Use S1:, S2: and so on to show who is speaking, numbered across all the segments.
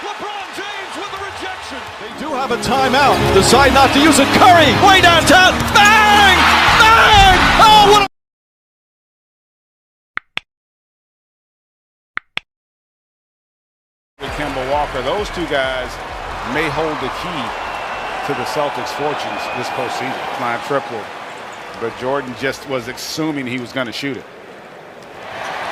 S1: LeBron James with the rejection.
S2: They do have a timeout. Decide not to use it. Curry, way downtown. Bang! Bang! Oh, what a...
S3: Kemba Walker, those two guys may hold the key to the Celtics' fortunes this postseason. Line triple, but Jordan just was assuming he was going to shoot it.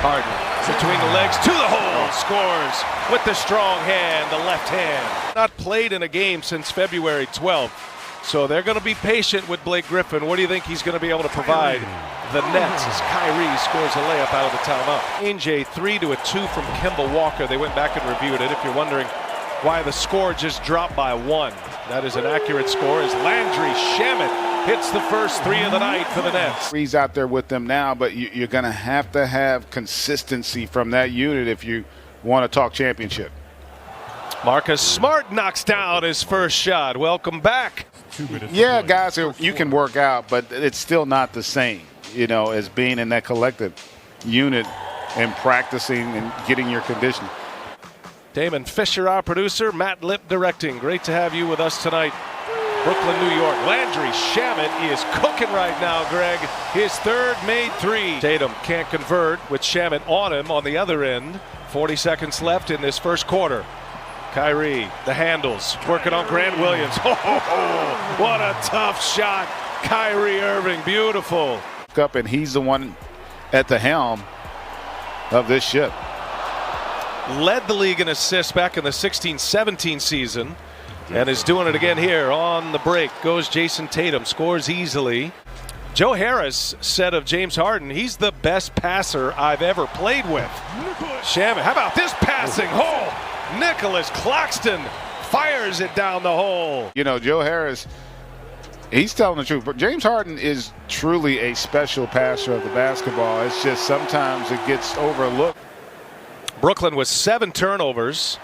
S1: Harden between the legs to the hole, scores with the strong hand, the left hand. Not played in a game since February 12th, so they're going to be patient with Blake Griffin. What do you think he's going to be able to provide the Nets as Kyrie scores a layup out of the timeout? NJ 3-2 from Kemba Walker. They went back and reviewed it. If you're wondering why the score just dropped by 1, that is an accurate score as Landry Shamet hits the first 3 of the night for the Nets.
S3: He's out there with them now, but you're going to have consistency from that unit if you want to talk championship.
S1: Marcus Smart knocks down his first shot. Welcome back.
S3: Yeah, guys, you can work out, but it's still not the same, you know, as being in that collective unit and practicing and getting your condition.
S1: Damon Fisher, our producer, Matt Lipp directing. Great to have you with us tonight. Brooklyn, New York. Landry Shamet is cooking right now, Greg. His third made 3. Tatum can't convert with Shamet on him on the other end. 40 seconds left in this first quarter. Kyrie, the handles, working on Grant Williams. Oh, what a tough shot. Kyrie Irving, beautiful.
S3: Up, and he's the one at the helm of this ship.
S1: Led the league in assists back in the 16-17 season. And is doing it again here on the break. Goes Jason Tatum, scores easily. Joe Harris said of James Harden, he's the best passer I've ever played with. Shamet, how about this passing? Oh, Nicholas Claxton fires it down the hole.
S3: You know, Joe Harris, he's telling the truth. But James Harden is truly a special passer of the basketball. It's just sometimes it gets overlooked.
S1: Brooklyn with 7 turnovers.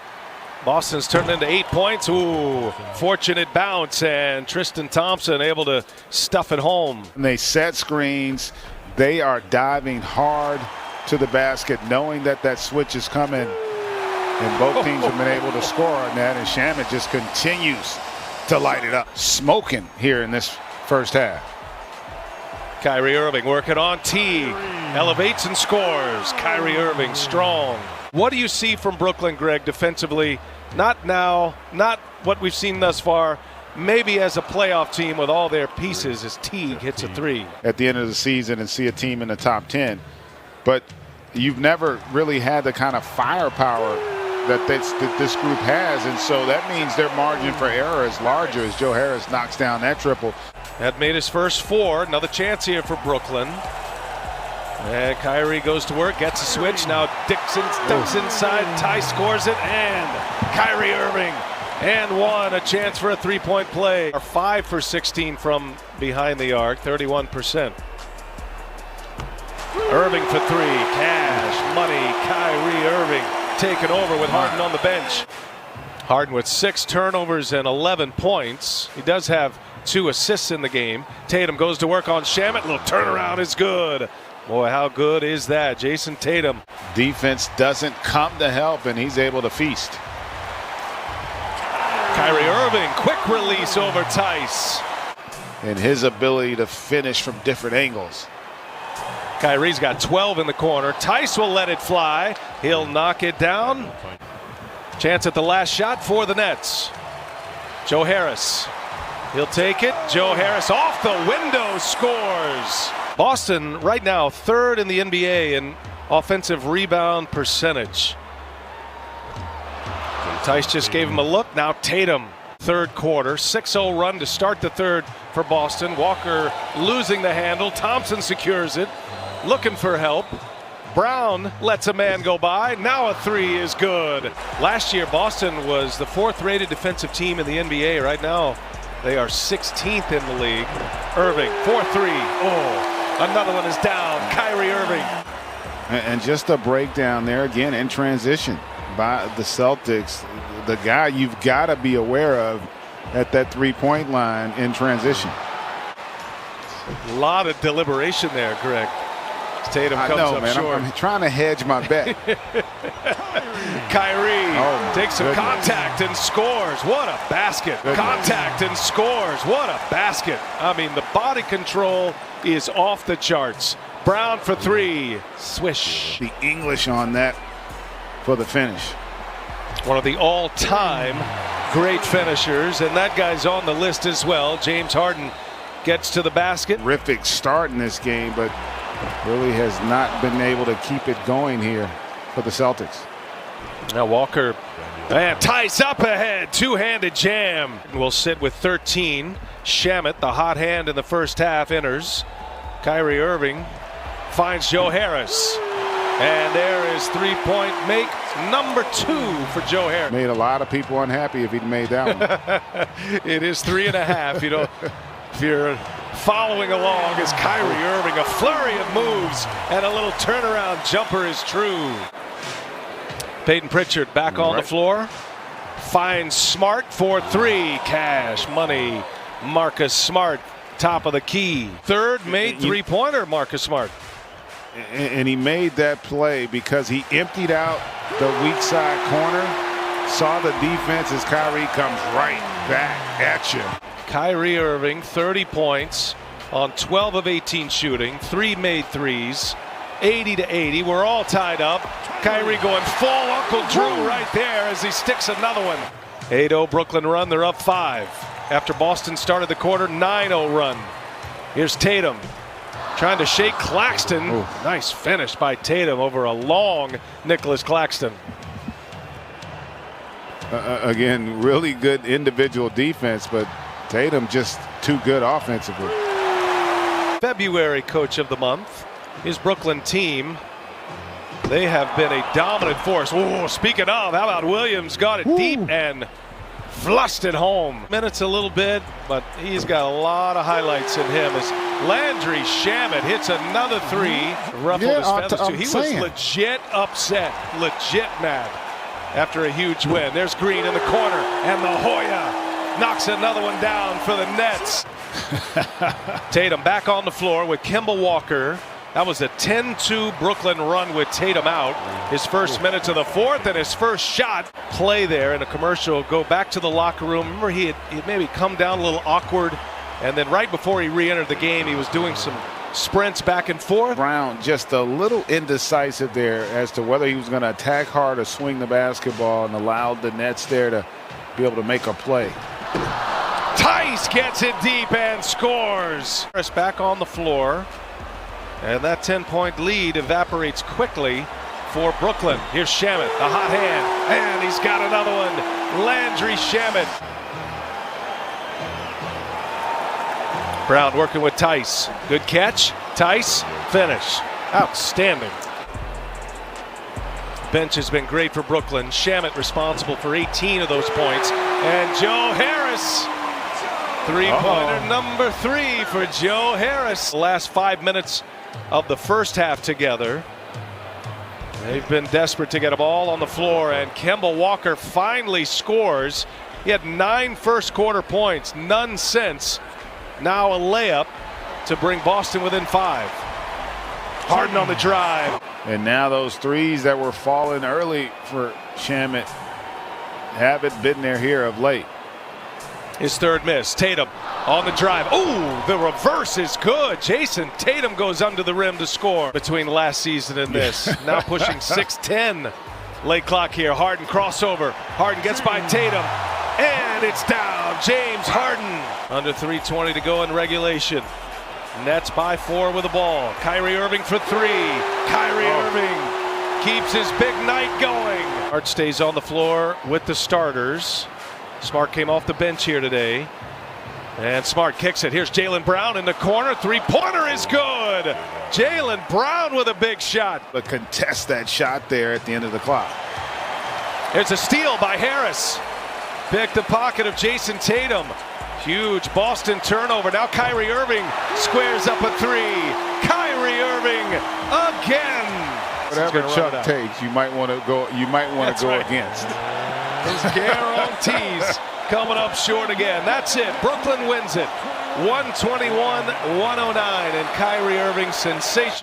S1: Boston's turned into 8 points. Ooh, fortunate bounce, and Tristan Thompson able to stuff it home.
S3: And they set screens. They are diving hard to the basket, knowing that that switch is coming. And both teams have been able to score on that, and Shamet just continues to light it up. Smoking here in this first half.
S1: Kyrie Irving working on Teague. Elevates and scores. Kyrie Irving strong. What do you see from Brooklyn, Greg, defensively? Not now, not what we've seen thus far. Maybe as a playoff team with all their pieces as Teague hits a 3.
S3: At the end of the season and see a team in the top 10. But you've never really had the kind of firepower that this group has. And so that means their margin for error is larger as Joe Harris knocks down that triple.
S1: That made his first 4. Another chance here for Brooklyn. And Kyrie goes to work, gets a switch. Now Dixon ducks inside. Ty scores it, and Kyrie Irving and 1. A chance for a 3-point play. 5 for 16 from behind the arc, 31%. Irving for 3. Cash, money. Kyrie Irving taking over with Harden on the bench. Harden with 6 turnovers and 11 points. He does have 2 assists in the game. Tatum goes to work on Shamet. Little turnaround is good. Boy, how good is that? Jason Tatum.
S3: Defense doesn't come to help, and he's able to feast.
S1: Kyrie Irving, quick release over Tice.
S3: And his ability to finish from different angles.
S1: Kyrie's got 12 in the corner. Tice will let it fly. He'll knock it down. Chance at the last shot for the Nets. Joe Harris. He'll take it. Joe Harris off the window, scores. Boston right now 3rd in the NBA in offensive rebound percentage. Tice just gave him a look. Now Tatum, 3rd quarter, 6-0 run to start the 3rd for Boston. Walker losing the handle. Thompson secures it, looking for help. Brown lets a man go by. Now a 3 is good. Last year Boston was the 4th rated defensive team in the NBA. Right now they are 16th in the league. Irving, 4-3. Oh. Another one is down. Kyrie Irving.
S3: And just a breakdown there again in transition by the Celtics. The guy you've got to be aware of at that 3-point line in transition.
S1: A lot of deliberation there, Greg. Tatum comes up
S3: man,
S1: short.
S3: I'm trying to hedge my bet.
S1: Kyrie takes some
S3: goodness.
S1: contact and scores. What a basket.
S3: Goodness.
S1: Contact and scores. What a basket. I mean, the body control is off the charts. Brown for three. Swish.
S3: The English on that for the finish.
S1: One of the all-time great finishers, and that guy's on the list as well. James Harden gets to the basket.
S3: Terrific start in this game, but really has not been able to keep it going here for the Celtics.
S1: Now Walker, and Tice up ahead, two-handed jam. Will sit with 13. Shamet, the hot hand in the first half, enters. Kyrie Irving finds Joe Harris. And there is three-point make number 2 for Joe Harris.
S3: Made a lot of people unhappy if he'd made that one.
S1: It is 3.5. You know, if you're following along as Kyrie Irving, a flurry of moves and a little turnaround jumper is true. Peyton Pritchard back on the floor. Finds Smart for 3. Cash money. Marcus Smart, top of the key. Third made three-pointer, Marcus Smart.
S3: And he made that play because he emptied out the weak side corner, saw the defense as Kyrie comes right back at you.
S1: Kyrie Irving, 30 points on 12 of 18 shooting, 3 made threes, 80-80. We're all tied up. Kyrie going full Uncle Drew right there as he sticks another one. 8-0 Brooklyn run. They're up 5 after Boston started the quarter. 9-0 run. Here's Tatum. Trying to shake Claxton.
S3: Ooh.
S1: Nice finish by Tatum over a long Nicholas Claxton.
S3: Again, really good individual defense, but Tatum just too good offensively.
S1: February coach of the month, his Brooklyn team. They have been a dominant force. Oh, speaking of, how about Williams got it deep and flushed it home. Minutes a little bit, but he's got a lot of highlights in him as Landry Shamet hits another 3. Ruffled his feathers too. He was legit upset, legit mad after a huge win. There's Green in the corner, and La Jolla knocks another one down for the Nets. Tatum back on the floor with Kemba Walker. That was a 10-2 Brooklyn run with Tatum out. His first minutes of the fourth and his first shot. Play there in a commercial. Go back to the locker room. Remember he had maybe come down a little awkward. And then right before he re-entered the game, he was doing some sprints back and forth.
S3: Brown just a little indecisive there as to whether he was going to attack hard or swing the basketball, and allowed the Nets there to be able to make a play.
S1: Tice gets it deep and scores. Harris back on the floor. And that 10-point lead evaporates quickly for Brooklyn. Here's Shamet, the hot hand, and he's got another one. Landry Shamet. Brown working with Tice. Good catch. Tice, finish. Outstanding. Bench has been great for Brooklyn. Shamet responsible for 18 of those points. And Joe Harris. Three-pointer number 3 for Joe Harris. The last 5 minutes of the first half together. They've been desperate to get them all on the floor, and Kemba Walker finally scores. He had 9 first quarter points, none since. Now a layup to bring Boston within 5. Harden on the drive.
S3: And now those threes that were falling early for Shamet haven't been there here of late.
S1: His third miss. Tatum on the drive. Oh, the reverse is good. Jason Tatum goes under the rim to score between last season and this. Now pushing 6:10. Late clock here. Harden crossover. Harden gets by Tatum. And it's down. James Harden. Under 3:20 to go in regulation. Nets by 4 with the ball. Kyrie Irving for 3. Kyrie Irving keeps his big night going. Smart stays on the floor with the starters. Smart came off the bench here today. And Smart kicks it. Here's Jaylen Brown in the corner. Three-pointer is good. Jaylen Brown with a big shot.
S3: But contest that shot there at the end of the clock.
S1: There's a steal by Harris. Pick the pocket of Jason Tatum. Huge Boston turnover. Now Kyrie Irving squares up a 3. Kyrie Irving again.
S3: Whatever Chuck takes, you might want to go. You might want to go against.
S1: Those guarantees coming up short again. That's it. Brooklyn wins it. 121-109, and Kyrie Irving sensation.